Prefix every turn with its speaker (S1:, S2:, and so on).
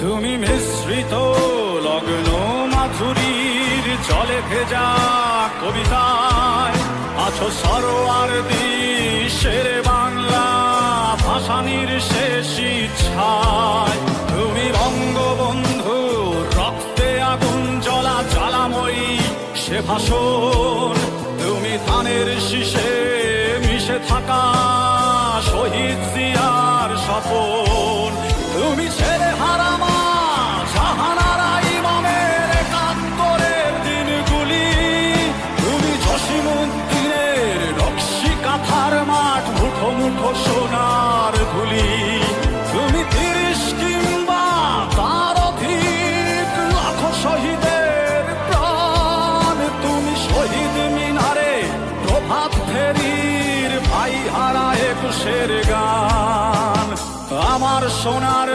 S1: তুমি মিশ্রিত লগ্ন মাধুরীর জলে ভেজা কবিতায় আছো সরোয়ার্দী শেরে বাংলা ভাসানির শেষ ইচ্ছায়। তুমি বঙ্গবন্ধু রক্তে আগুন জ্বলা জ্বালাময়ী সে ভাষণ। তুমি ধানের শীষে মিশে থাকা শহীদ জিয়ার স্বপন। তুমি ছেলে হারামা জাহানারা ইমামের একাত্তরের দিনগুলি। তুমি জসিমউদ্দিনের নকশি কাঁথার মাঠ মুঠো মুঠো সোনার ধুলি। তুমি ৩০ কিংবা তার অধিক লাখো শহীদের প্রাণ। তুমি শহীদ মিনারে প্রভাত ফেরির ভাই হারা ২১-এর গান। আমার সোনার